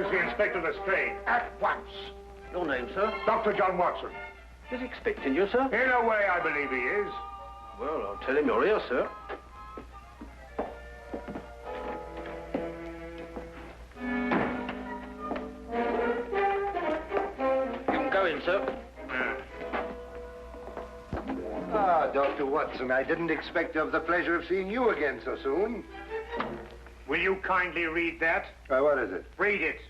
to see Inspector Lestrade at once. Your name, sir? Dr. John Watson. He's expecting you, sir. In a way, I believe he is. Well, I'll tell him you're here, sir. You can go in, sir. Ah, Dr. Watson, I didn't expect to have the pleasure of seeing you again so soon. Will you kindly read that? What is it? Read it.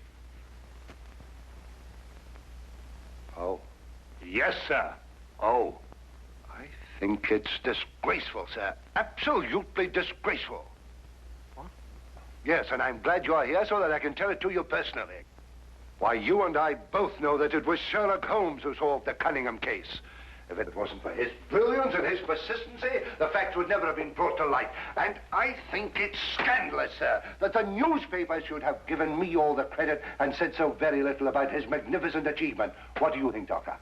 Oh. Yes, sir. Oh. I think it's disgraceful, sir. Absolutely disgraceful. What? Yes, and I'm glad you're here so that I can tell it to you personally. Why, you and I both know that it was Sherlock Holmes who solved the Cunningham case. If it wasn't for his brilliance and his persistency, the facts would never have been brought to light. And I think it's scandalous, sir, that the newspapers should have given me all the credit and said so very little about his magnificent achievement. What do you think, Doctor?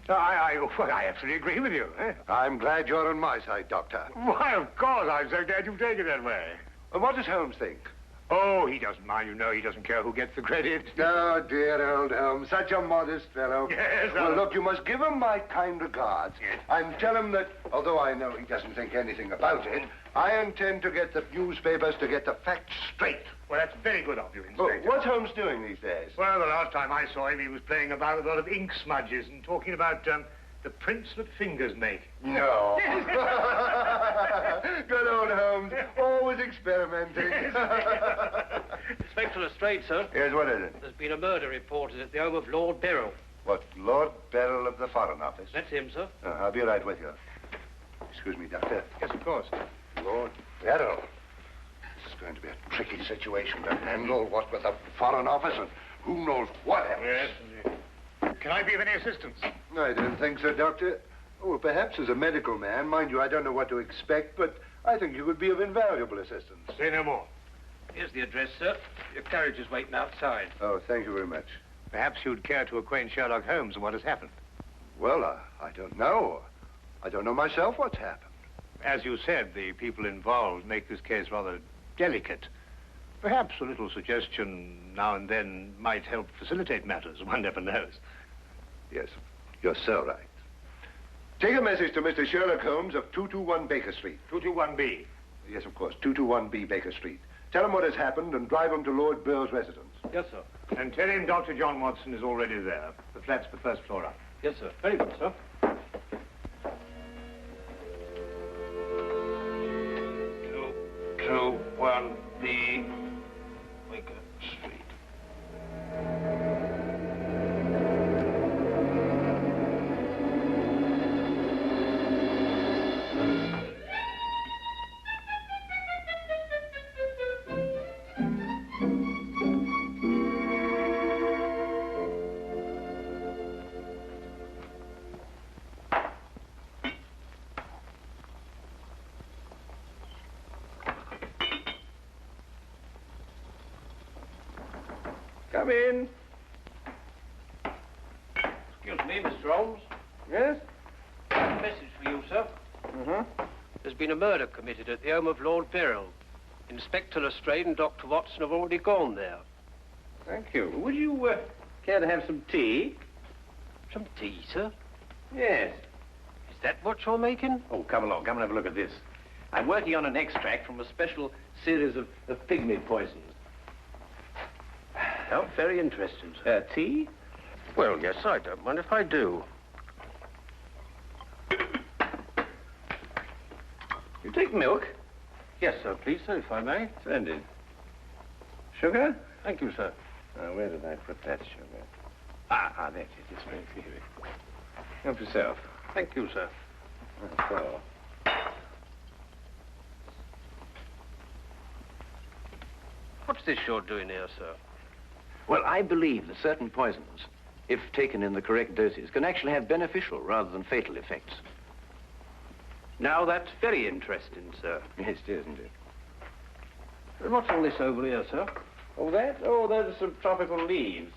I absolutely agree with you. I'm glad you're on my side, Doctor. Why, of course. I'm so glad you take it that way. And what does Holmes think? Oh, he doesn't mind. You know, he doesn't care who gets the credit. Oh, dear old Holmes, such a modest fellow. Yes, well, look, you must give him my kind regards. Yes. And tell him that, although I know he doesn't think anything about it, I intend to get the newspapers to get the facts straight. Well, that's very good of you, Inspector. Oh, what's Holmes doing these days? Well, the last time I saw him, he was playing about with a lot of ink smudges and talking about the prints that fingers make. No. Good old Holmes, always experimenting. Inspector Lestrade, sir. Yes, what is it? There's been a murder reported at the home of Lord Beryl. What, Lord Beryl of the Foreign Office? That's him, sir. I'll be right with you. Excuse me, Doctor. Yes, of course. Lord Beryl. This is going to be a tricky situation to handle, what with the Foreign Office and who knows what else. Yes, indeed. Can I be of any assistance? I don't think so, Doctor. Oh, perhaps as a medical man. Mind you, I don't know what to expect, but I think you would be of invaluable assistance. Say no more. Here's the address, sir. Your carriage is waiting outside. Oh, thank you very much. Perhaps you'd care to acquaint Sherlock Holmes with what has happened. Well, I don't know. I don't know myself what's happened. As you said, the people involved make this case rather delicate. Perhaps a little suggestion now and then might help facilitate matters. One never knows. Yes, you're so right. Take a message to Mr. Sherlock Holmes of 221 Baker Street. 221B. Yes, of course, 221B Baker Street. Tell him what has happened and drive him to Lord Beryl's residence. Yes, sir. And tell him Dr. John Watson is already there. The flat's the first floor up. Yes, sir. Very good, sir. 221B Baker Street. Come in. Excuse me, Mr. Holmes. Yes? A message for you, sir. There's been a murder committed at the home of Lord Beryl. Inspector Lestrade and Dr. Watson have already gone there. Thank you. Would you care to have some tea? Some tea, sir? Yes. Is that what you're making? Oh, come along. Come and have a look at this. I'm working on an extract from a special series of pygmy poisons. Oh, very interesting, sir. Tea? Well, yes, I don't mind if I do. You take milk? Yes, sir, please, sir, if I may. Splendid. Sugar? Thank you, sir. Where did I put that sugar? Ah, that's it. It's right here. Help yourself. Thank you, sir. So. What's this you're doing here, sir? Well, I believe that certain poisons, if taken in the correct doses, can actually have beneficial rather than fatal effects. Now, that's very interesting, sir. Yes, it is, isn't it? And what's all this over here, sir? Oh, that? Oh, those are some tropical leaves.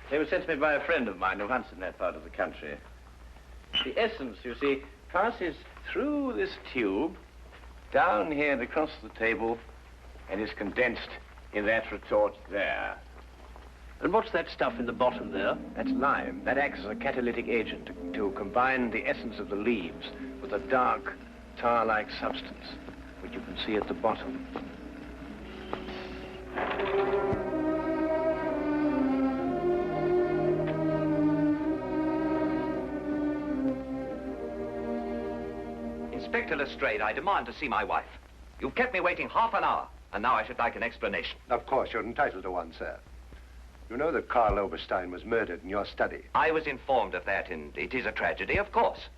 They were sent to me by a friend of mine who hunts in that part of the country. The essence, you see, passes through this tube, down here and across the table, and is condensed in that retort there. And what's that stuff in the bottom there? That's lime. That acts as a catalytic agent to combine the essence of the leaves with a dark, tar-like substance, which you can see at the bottom. Inspector Lestrade, I demand to see my wife. You've kept me waiting half an hour, and now I should like an explanation. Of course, you're entitled to one, sir. You know that Karl Oberstein was murdered in your study. I was informed of that, and it is a tragedy, of course.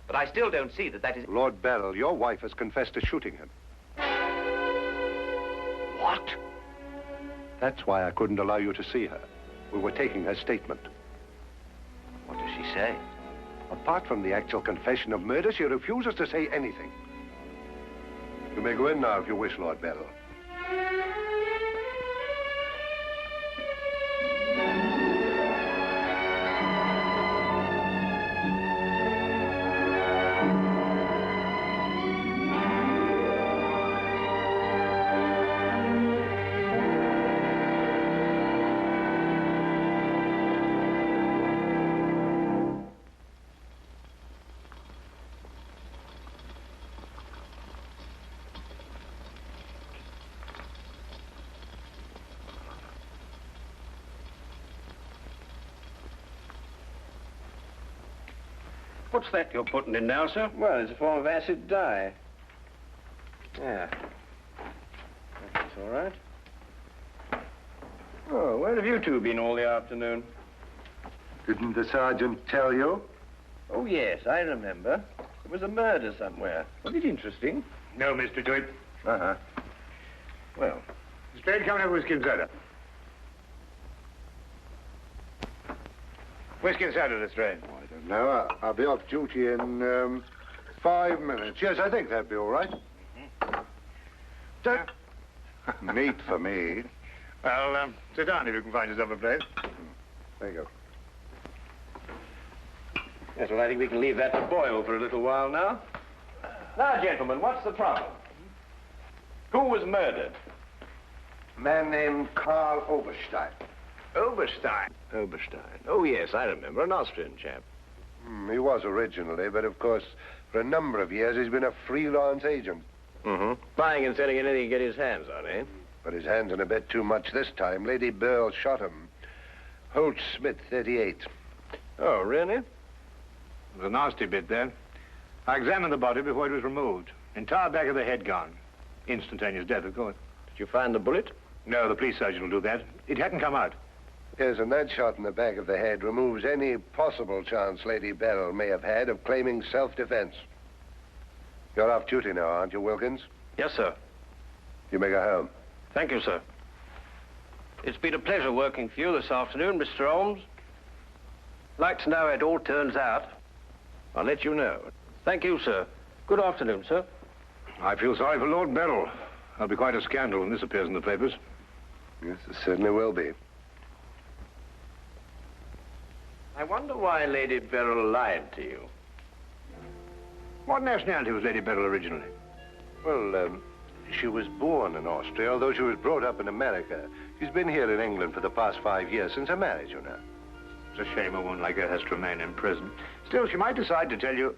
But I still don't see that is... Lord Beryl, your wife has confessed to shooting him. What? That's why I couldn't allow you to see her. We were taking her statement. What does she say? Apart from the actual confession of murder, she refuses to say anything. You may go in now if you wish, Lord Beryl. What's that you're putting in now, sir? Well, it's a form of acid dye. Yeah. That's all right. Oh, where have you two been all the afternoon? Didn't the sergeant tell you? Oh, yes, I remember. There was a murder somewhere. Was it interesting? No, Mr. Dwight. Uh-huh. Well, Lestrade, come and have whiskey and soda. Whiskey and soda, Lestrade. I don't know. I'll be off duty in 5 minutes. Yes, I think that'd be all right. Neat for me. Well, sit down if you can find yourself a place. There you go. yes, well, I think we can leave that to boil for a little while now. Now, gentlemen, what's the problem? Who was murdered? A man named Karl Oberstein. Oberstein. Oberstein. Oh, yes, I remember. An Austrian chap. He was originally, but of course, for a number of years, he's been a freelance agent. Mm-hmm. Buying and selling anything he can get his hands on, eh? But his hands in a bit too much this time. Lady Beryl shot him. Holt Smith, 38. Oh, really? It was a nasty bit there. I examined the body before it was removed. Entire back of the head gone. Instantaneous death, of course. Did you find the bullet? No, the police surgeon will do that. It hadn't come out. Yes, and that shot in the back of the head removes any possible chance Lady Beryl may have had of claiming self-defense. You're off duty now, aren't you, Wilkins? Yes, sir. You may go home. Thank you, sir. It's been a pleasure working for you this afternoon, Mr. Holmes. I'd like to know how it all turns out. I'll let you know. Thank you, sir. Good afternoon, sir. I feel sorry for Lord Beryl. There'll be quite a scandal when this appears in the papers. Yes, it certainly will be. I wonder why Lady Beryl lied to you. What nationality was Lady Beryl originally? Well, she was born in Austria, although she was brought up in America. She's been here in England for the past 5 years, since her marriage, you know. It's a shame a woman like her has to remain in prison. Still, she might decide to tell you...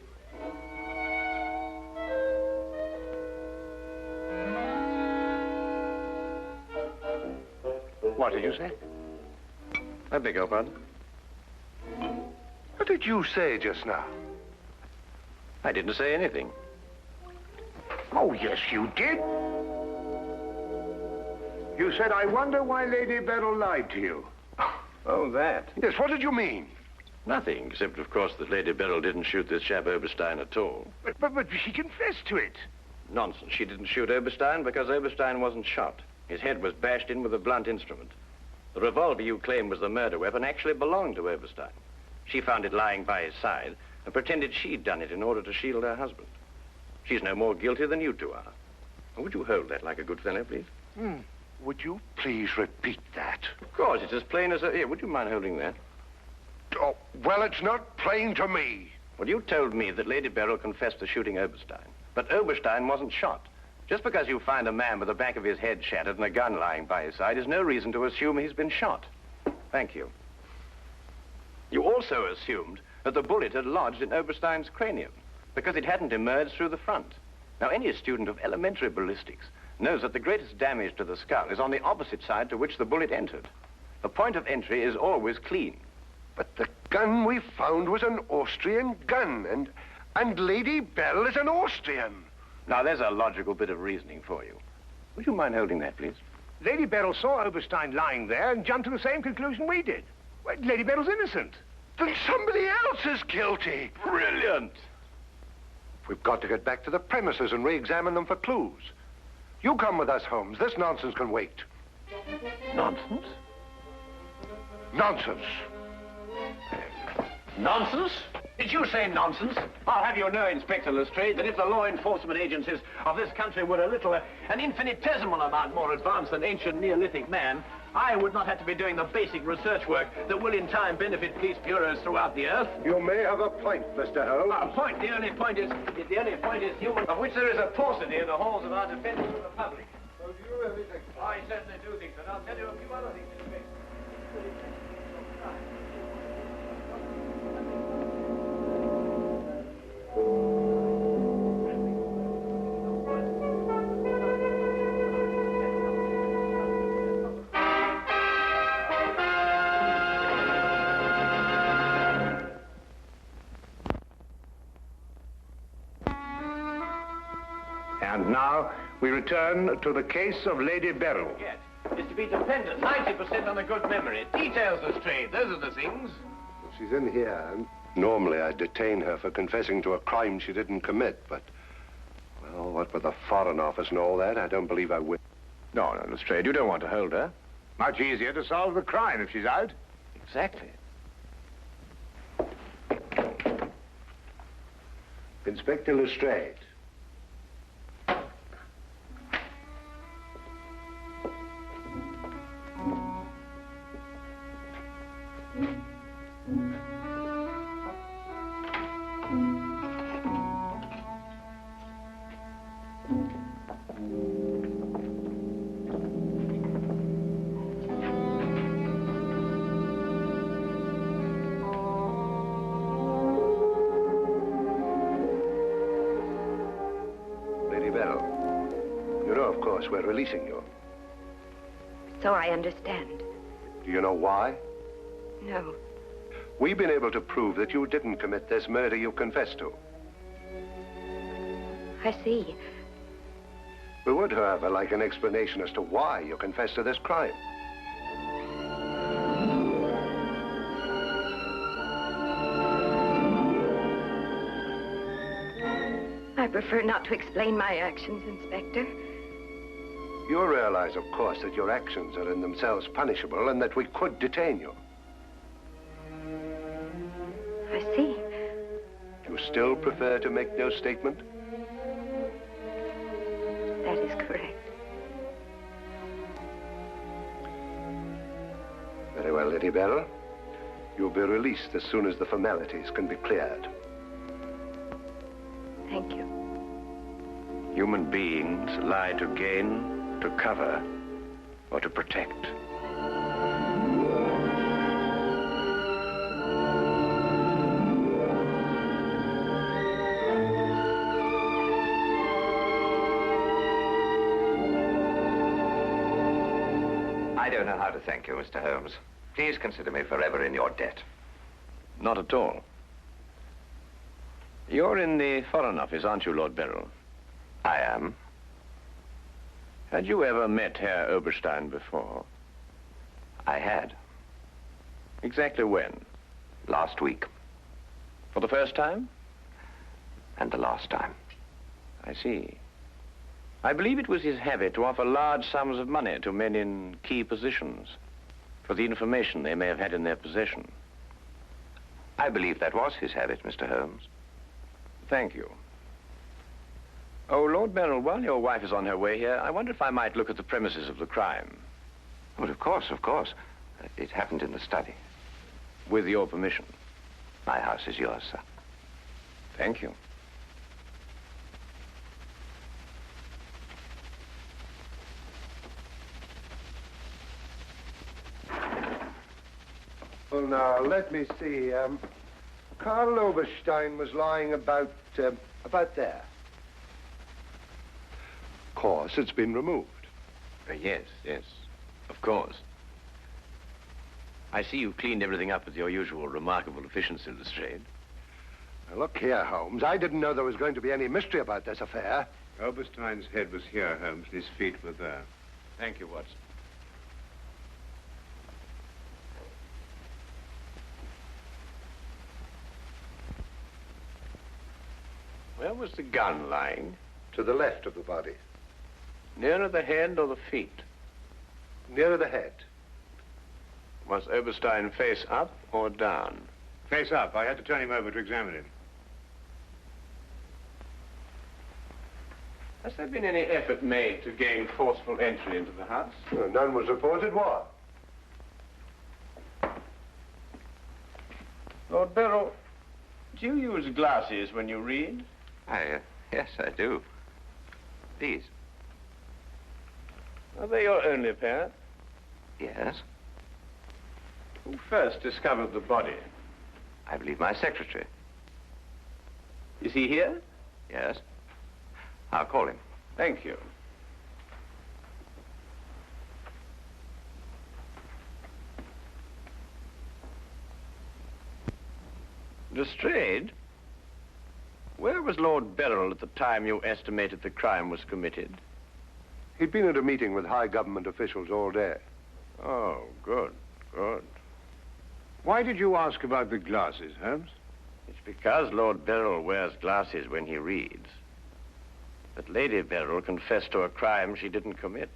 What did you say? I beg your pardon? What did you say just now? I didn't say anything. Oh, yes, you did. You said, I wonder why Lady Beryl lied to you. Oh, that? Yes, what did you mean? Nothing, except, of course, that Lady Beryl didn't shoot this chap Oberstein at all. But she confessed to it. Nonsense. She didn't shoot Oberstein because Oberstein wasn't shot. His head was bashed in with a blunt instrument. The revolver you claim was the murder weapon actually belonged to Oberstein. She found it lying by his side and pretended she'd done it in order to shield her husband. She's no more guilty than you two are. Would you hold that like a good fellow, please? Would you please repeat that? Of course, it's as plain as a... Here, would you mind holding that? Oh, well, it's not plain to me. Well, you told me that Lady Beryl confessed to shooting Oberstein. But Oberstein wasn't shot. Just because you find a man with the back of his head shattered and a gun lying by his side is no reason to assume he's been shot. Thank you. You also assumed that the bullet had lodged in Oberstein's cranium because it hadn't emerged through the front. Now, any student of elementary ballistics knows that the greatest damage to the skull is on the opposite side to which the bullet entered. The point of entry is always clean. But the gun we found was an Austrian gun, and Lady Beryl is an Austrian. Now, there's a logical bit of reasoning for you. Would you mind holding that, please? Lady Beryl saw Oberstein lying there and jumped to the same conclusion we did. Well, Lady Beryl's innocent. Then somebody else is guilty. Brilliant! We've got to get back to the premises and re-examine them for clues. You come with us, Holmes. This nonsense can wait. Nonsense? Nonsense. Nonsense? Did you say nonsense? I'll have you know, Inspector Lestrade, that if the law enforcement agencies of this country were a little, an infinitesimal amount more advanced than ancient Neolithic man, I would not have to be doing the basic research work that will in time benefit police bureaus throughout the earth. You may have a point, Mr. Holmes. A point? The only point is human, of which there is a paucity in the halls of our defense republic. So do you really think so? I certainly do think so. And I'll tell you a few other things, Inspector. And now we return to the case of Lady Beryl. Yes, is to be dependent 90% on a good memory. Details, Lestrade, those are the things. She's in here. Normally I'd detain her for confessing to a crime she didn't commit, but... Well, what with the Foreign Office and all that, I don't believe I will. No, Lestrade, you don't want to hold her. Much easier to solve the crime if she's out. Exactly. Inspector Lestrade. We're releasing you. So I understand. Do you know why? No. We've been able to prove that you didn't commit this murder you confessed to. I see. We would, however, like an explanation as to why you confessed to this crime. I prefer not to explain my actions, Inspector. You realize, of course, that your actions are in themselves punishable and that we could detain you. I see. You still prefer to make no statement? That is correct. Very well, Lady Beryl. You'll be released as soon as the formalities can be cleared. Thank you. Human beings lie to gain, to cover, or to protect. I don't know how to thank you, Mr. Holmes. Please consider me forever in your debt. Not at all. You're in the Foreign Office, aren't you, Lord Beryl? I am. Had you ever met Herr Oberstein before? I had. Exactly when? Last week. For the first time? And the last time. I see. I believe it was his habit to offer large sums of money to men in key positions for the information they may have had in their possession. I believe that was his habit, Mr. Holmes. Thank you. Oh, Lord Beryl, while your wife is on her way here, I wonder if I might look at the premises of the crime. Well, of course, of course. It happened in the study. With your permission. My house is yours, sir. Thank you. Well, now, let me see. Karl Oberstein was lying about there. Of course, it's been removed. Yes, yes, of course. I see you cleaned everything up with your usual remarkable efficiency, Lestrade. Now, look here, Holmes. I didn't know there was going to be any mystery about this affair. Oberstein's head was here, Holmes, and his feet were there. Thank you, Watson. Where was the gun lying? To the left of the body. Nearer the head or the feet? Nearer the head. Was Oberstein face up or down? Face up. I had to turn him over to examine him. Has there been any effort made to gain forceful entry into the house? Well, none was reported. What? Lord Beryl, do you use glasses when you read? Yes, I do. These? Are they your only pair? Yes. Who first discovered the body? I believe my secretary. Is he here? Yes. I'll call him. Thank you. Lestrade, where was Lord Beryl at the time you estimated the crime was committed? He'd been at a meeting with high government officials all day. Oh, good, good. Why did you ask about the glasses, Holmes? It's because Lord Beryl wears glasses when he reads. But Lady Beryl confessed to a crime she didn't commit.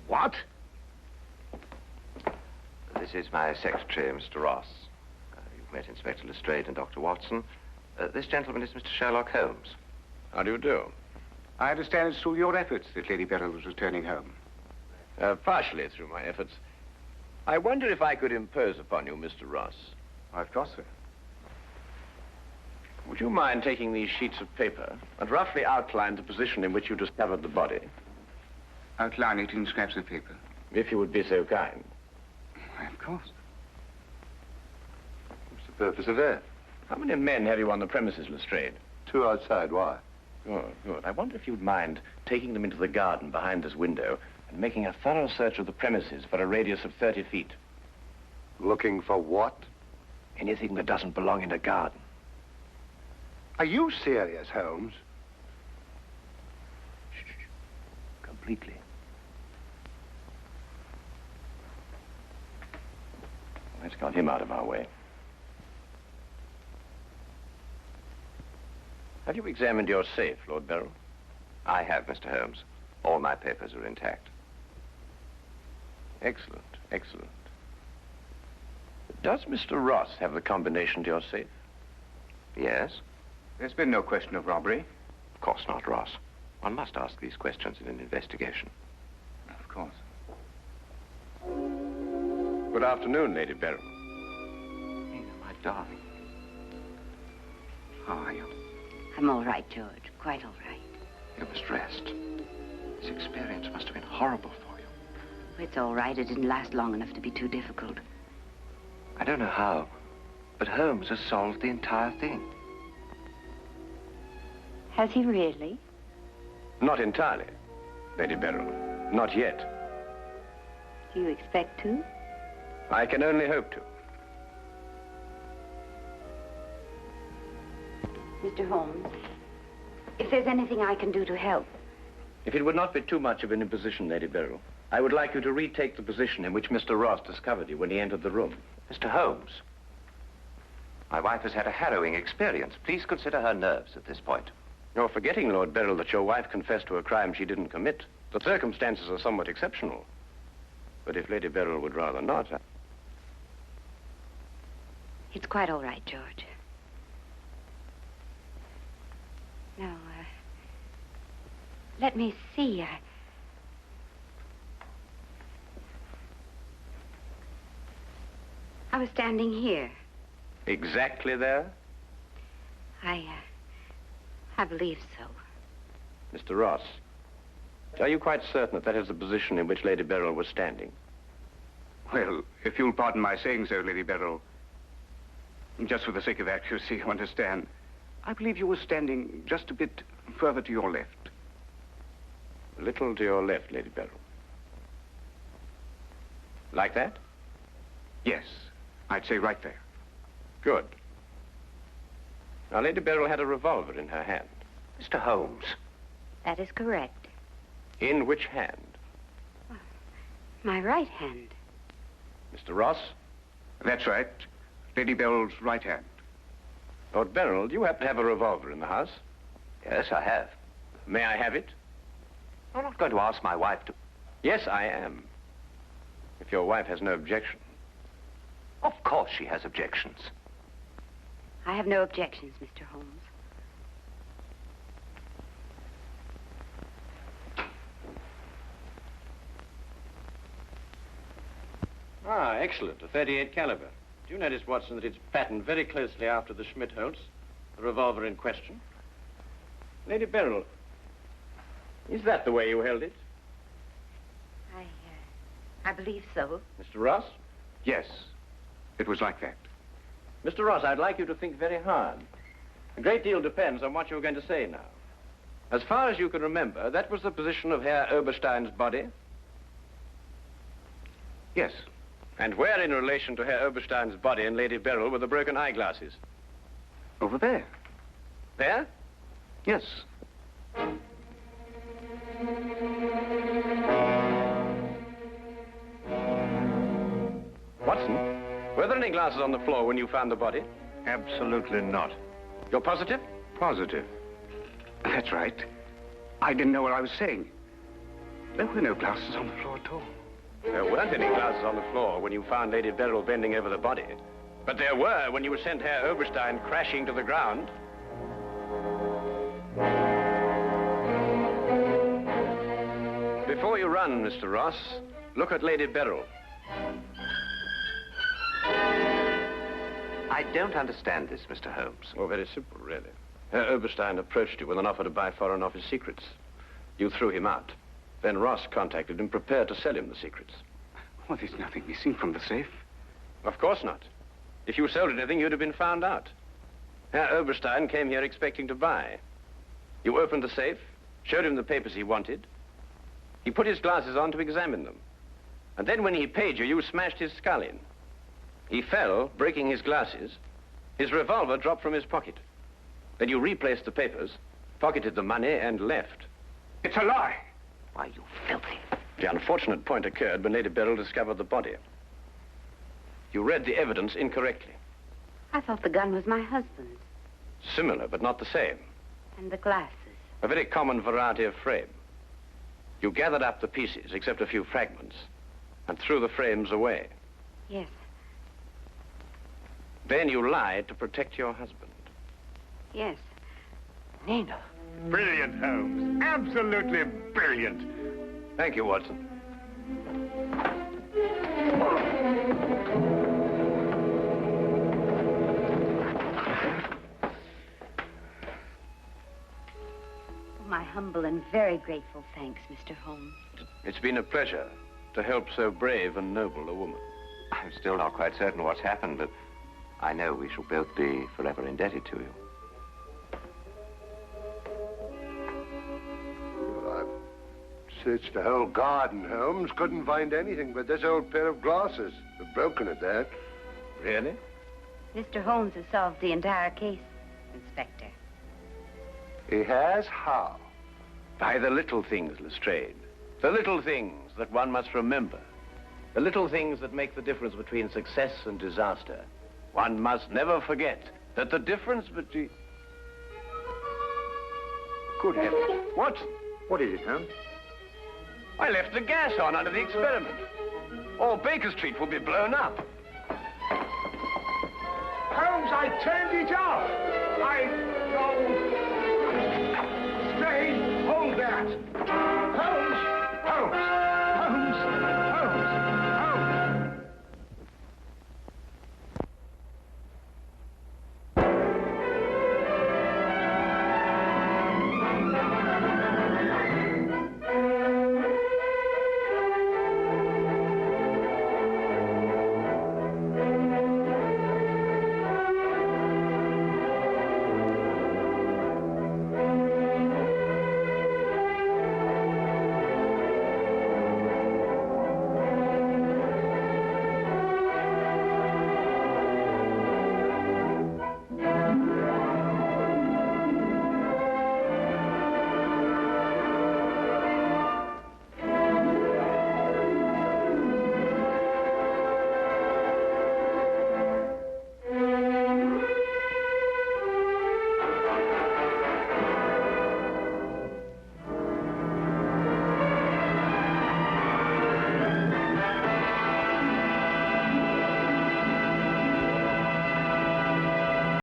What? This is my secretary, Mr. Ross. You've met Inspector Lestrade and Dr. Watson. This gentleman is Mr. Sherlock Holmes. How do you do? I understand it's through your efforts that Lady Beryl was returning home. Partially through my efforts. I wonder if I could impose upon you, Mr. Ross. Of course, sir. Would you mind taking these sheets of paper and roughly outline the position in which you discovered the body? Outline it in scraps of paper. If you would be so kind. Why, of course. What's the purpose of that? How many men have you on the premises, Lestrade? 2 outside. Why? Good, good. I wonder if you'd mind taking them into the garden behind this window and making a thorough search of the premises for a radius of 30 feet. Looking for what? Anything that doesn't belong in a garden. Are you serious, Holmes? Shh. Completely. Let's got him out of our way. Have you examined your safe, Lord Beryl? I have, Mr. Holmes. All my papers are intact. Excellent, excellent. Does Mr. Ross have the combination to your safe? Yes? There's been no question of robbery. Of course not, Ross. One must ask these questions in an investigation. Of course. Good afternoon, Lady Beryl. Nina, my darling. How are you? I'm all right, George. Quite all right. You must rest. This experience must have been horrible for you. It's all right. It didn't last long enough to be too difficult. I don't know how, but Holmes has solved the entire thing. Has he really? Not entirely, Lady Beryl. Not yet. Do you expect to? I can only hope to. Mr. Holmes, if there's anything I can do to help. If it would not be too much of an imposition, Lady Beryl, I would like you to retake the position in which Mr. Ross discovered you when he entered the room. Mr. Holmes, my wife has had a harrowing experience. Please consider her nerves at this point. You're forgetting, Lord Beryl, that your wife confessed to a crime she didn't commit. The circumstances are somewhat exceptional. But if Lady Beryl would rather not... It's quite all right, George. Now, let me see. I was standing here. Exactly there? I believe so. Mr. Ross, are you quite certain that that is the position in which Lady Beryl was standing? Well, if you'll pardon my saying so, Lady Beryl, just for the sake of accuracy, you understand, I believe you were standing just a bit further to your left. A little to your left, Lady Beryl. Like that? Yes, I'd say right there. Good. Now, Lady Beryl had a revolver in her hand. Mr. Holmes. That is correct. In which hand? My right hand. Mr. Ross? That's right. Lady Beryl's right hand. Lord Beryl, do you happen to have a revolver in the house? Yes, I have. May I have it? I'm not going to ask my wife to... Yes, I am. If your wife has no objection. Of course she has objections. I have no objections, Mr. Holmes. Ah, excellent. A .38 caliber. Do you notice, Watson, that it's patterned very closely after the Schmidt-Holtz, the revolver in question? Lady Beryl, is that the way you held it? I believe so. Mr. Ross? Yes, it was like that. Mr. Ross, I'd like you to think very hard. A great deal depends on what you're going to say now. As far as you can remember, that was the position of Herr Oberstein's body? Yes. And where in relation to Herr Oberstein's body and Lady Beryl were the broken eyeglasses? Over there. There? Yes. Watson, were there any glasses on the floor when you found the body? Absolutely not. You're positive? Positive. That's right. I didn't know what I was saying. There were no glasses on the floor at all. There weren't any glasses on the floor when you found Lady Beryl bending over the body. But there were when you sent Herr Oberstein crashing to the ground. Before you run, Mr. Ross, look at Lady Beryl. I don't understand this, Mr. Holmes. Oh, very simple, really. Herr Oberstein approached you with an offer to buy Foreign Office secrets. You threw him out. Then Ross contacted him, prepared to sell him the secrets. Well, there's nothing missing from the safe. Of course not. If you sold anything, you'd have been found out. Herr Oberstein came here expecting to buy. You opened the safe, showed him the papers he wanted. He put his glasses on to examine them. And then when he paid you, you smashed his skull in. He fell, breaking his glasses. His revolver dropped from his pocket. Then you replaced the papers, pocketed the money, and left. It's a lie. Why, you filthy... The unfortunate point occurred when Lady Beryl discovered the body. You read the evidence incorrectly. I thought the gun was my husband's. Similar, but not the same. And the glasses. A very common variety of frame. You gathered up the pieces, except a few fragments, and threw the frames away. Yes. Then you lied to protect your husband. Yes. Nina. Brilliant, Holmes. Absolutely brilliant. Thank you, Watson. My humble and very grateful thanks, Mr. Holmes. It's been a pleasure to help so brave and noble a woman. I'm still not quite certain what's happened, but I know we shall both be forever indebted to you. Searched the whole garden, Holmes. Couldn't find anything but this old pair of glasses. They're broken at that. Really? Mr. Holmes has solved the entire case, Inspector. He has? How? By the little things, Lestrade. The little things that one must remember. The little things that make the difference between success and disaster. One must never forget that the difference between... Good heavens. Watson, What is it, Holmes? I left the gas on under the experiment. All Baker Street will be blown up. Holmes, I turned it off. Oh. Straight, hold that.